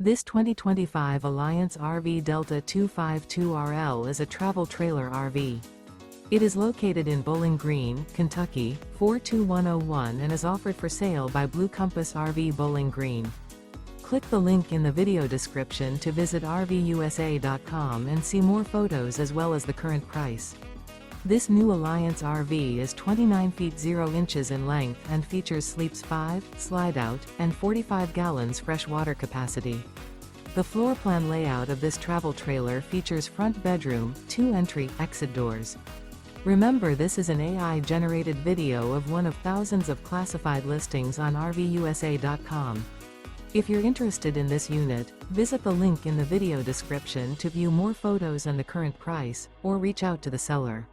This 2025 Alliance RV Delta 252RL is a travel trailer RV. It is located in Bowling Green, Kentucky, 42101 and is offered for sale by Blue Compass RV Bowling Green. Click the link in the video description to visit RVUSA.com and see more photos as well as the current price. This new Alliance RV is 29 feet 0 inches in length and features sleeps 5, slide-out, and 45 gallons fresh water capacity. The floor plan layout of this travel trailer features front bedroom, 2 entry/exit doors. Remember, this is an AI-generated video of one of thousands of classified listings on RVUSA.com. If you're interested in this unit, visit the link in the video description to view more photos and the current price, or reach out to the seller.